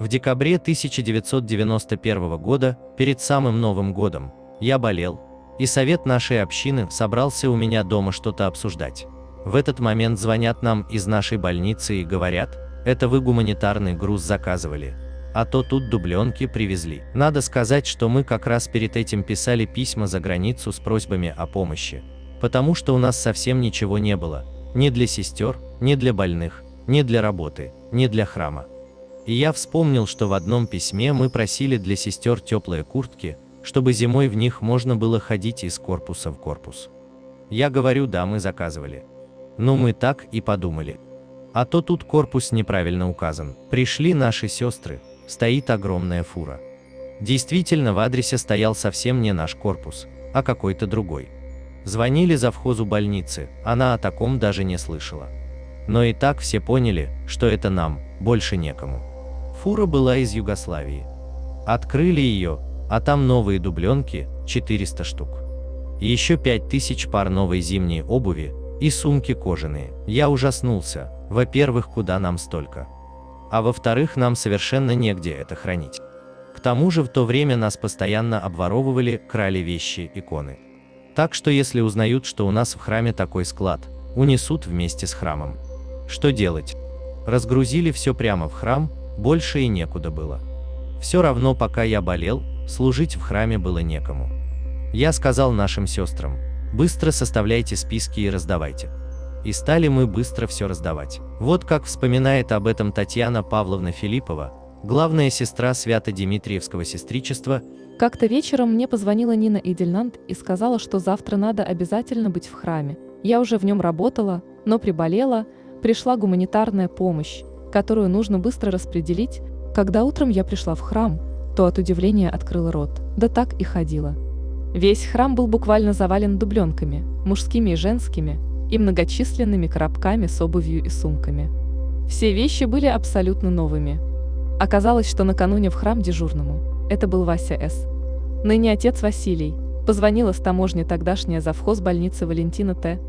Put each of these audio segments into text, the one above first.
В декабре 1991 года, перед самым Новым годом, я болел, и совет нашей общины собрался у меня дома что-то обсуждать. В этот момент звонят нам из нашей больницы и говорят: это вы гуманитарный груз заказывали, а то тут дубленки привезли. Надо сказать, что мы как раз перед этим писали письма за границу с просьбами о помощи, потому что у нас совсем ничего не было, ни для сестер, ни для больных, ни для работы, ни для храма. И я вспомнил, что в одном письме мы просили для сестер теплые куртки, чтобы зимой в них можно было ходить из корпуса в корпус. Я говорю: да, мы заказывали. Ну мы так и подумали. А то тут корпус неправильно указан. Пришли наши сестры, стоит огромная фура. Действительно, в адресе стоял совсем не наш корпус, а какой-то другой. Звонили завхозу больницы, она о таком даже не слышала. Но и так все поняли, что это нам, больше некому. Фура была из Югославии. Открыли ее, а там новые дубленки, 400 штук. И еще 5000 пар новой зимней обуви и сумки кожаные. Я ужаснулся. Во-первых, куда нам столько? А во-вторых, нам совершенно негде это хранить. К тому же в то время нас постоянно обворовывали, крали вещи, иконы. Так что если узнают, что у нас в храме такой склад, унесут вместе с храмом. Что делать? Разгрузили все прямо в храм, больше и некуда было. Все равно, пока я болел, служить в храме было некому. Я сказал нашим сестрам: быстро составляйте списки и раздавайте. И стали мы быстро все раздавать. Вот как вспоминает об этом Татьяна Павловна Филиппова, главная сестра Свято-Димитриевского сестричества. Как-то вечером мне позвонила Нина Идельнанд и сказала, что завтра надо обязательно быть в храме. Я уже в нем работала, но приболела, пришла гуманитарная помощь, которую нужно быстро распределить. Когда утром я пришла в храм, то от удивления открыла рот, да так и ходила. Весь храм был буквально завален дубленками, мужскими и женскими, и многочисленными коробками с обувью и сумками. Все вещи были абсолютно новыми. Оказалось, что накануне в храм дежурному, это был Вася С., ныне отец Василий, позвонила с таможни тогдашняя завхоз больницы Валентина Т.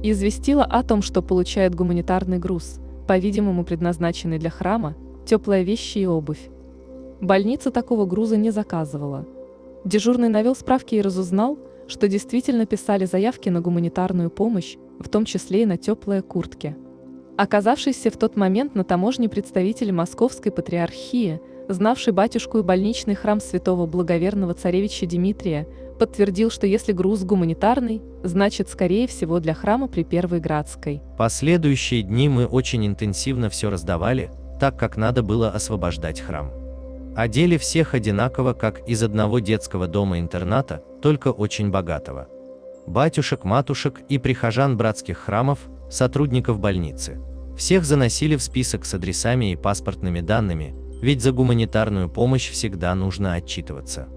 и известила о том, что получает гуманитарный груз, по-видимому предназначенный для храма, теплые вещи и обувь. Больница такого груза не заказывала. Дежурный навел справки и разузнал, что действительно писали заявки на гуманитарную помощь, в том числе и на теплые куртки. Оказавшийся в тот момент на таможне представитель Московской патриархии, знавший батюшку и больничный храм святого благоверного царевича Дмитрия, подтвердил, что если груз гуманитарный, значит, скорее всего, для храма при Первой Градской. Последующие дни мы очень интенсивно все раздавали, так как надо было освобождать храм. Одели всех одинаково, как из одного детского дома-интерната, только очень богатого. Батюшек, матушек и прихожан братских храмов, сотрудников больницы. Всех заносили в список с адресами и паспортными данными, ведь за гуманитарную помощь всегда нужно отчитываться.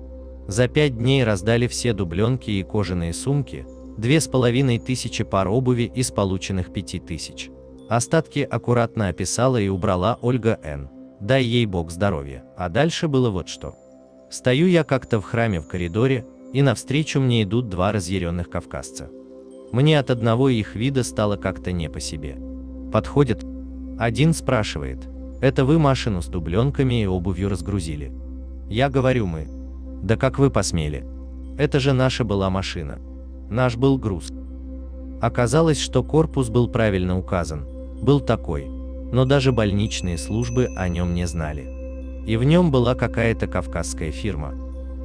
За 5 дней раздали все дубленки и кожаные сумки, 2500 пар обуви из полученных 5000. Остатки аккуратно описала и убрала Ольга Н. Дай ей Бог здоровья. А дальше было вот что. Стою я как-то в храме в коридоре, и навстречу мне идут 2 разъяренных кавказца. Мне от одного их вида стало как-то не по себе. Подходят. Один спрашивает: это вы машину с дубленками и обувью разгрузили? Я говорю: мы. Да как вы посмели? Это же наша была машина. Наш был груз. Оказалось, что корпус был правильно указан, был такой, но даже больничные службы о нем не знали. И в нем была какая-то кавказская фирма.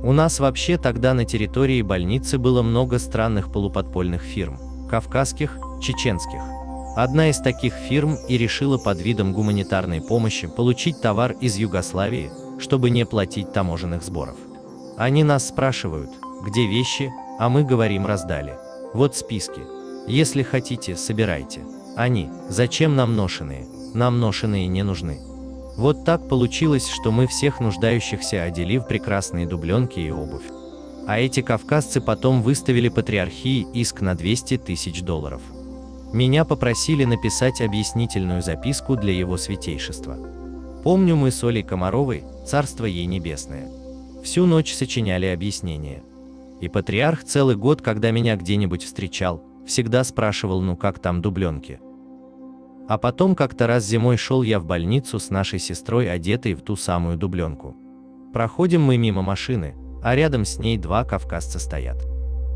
У нас вообще тогда на территории больницы было много странных полуподпольных фирм, кавказских, чеченских. Одна из таких фирм и решила под видом гуманитарной помощи получить товар из Югославии, чтобы не платить таможенных сборов. Они нас спрашивают, где вещи, а мы говорим: раздали. Вот списки. Если хотите, собирайте. Они: зачем нам ношеные? Нам ношеные не нужны. Вот так получилось, что мы всех нуждающихся одели в прекрасные дубленки и обувь. А эти кавказцы потом выставили патриархии иск на $200 000. Меня попросили написать объяснительную записку для его святейшества. Помню, мы с Олей Комаровой, царство ей небесное, всю ночь сочиняли объяснения. И патриарх целый год, когда меня где-нибудь встречал, всегда спрашивал: ну как там дубленки? А потом как-то раз зимой шел я в больницу с нашей сестрой, одетой в ту самую дубленку. Проходим мы мимо машины, а рядом с ней два кавказца стоят.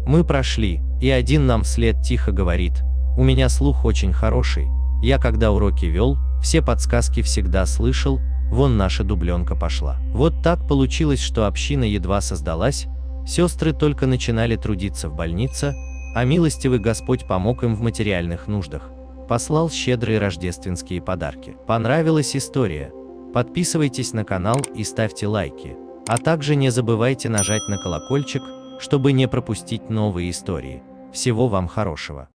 Мы прошли, и один нам вслед тихо говорит: «У меня слух очень хороший, я когда уроки вел, все подсказки всегда слышал, вон наша дубленка пошла». Вот так получилось, что община едва создалась, сестры только начинали трудиться в больнице, а милостивый Господь помог им в материальных нуждах, послал щедрые рождественские подарки. Понравилась история? Подписывайтесь на канал и ставьте лайки, а также не забывайте нажать на колокольчик, чтобы не пропустить новые истории. Всего вам хорошего!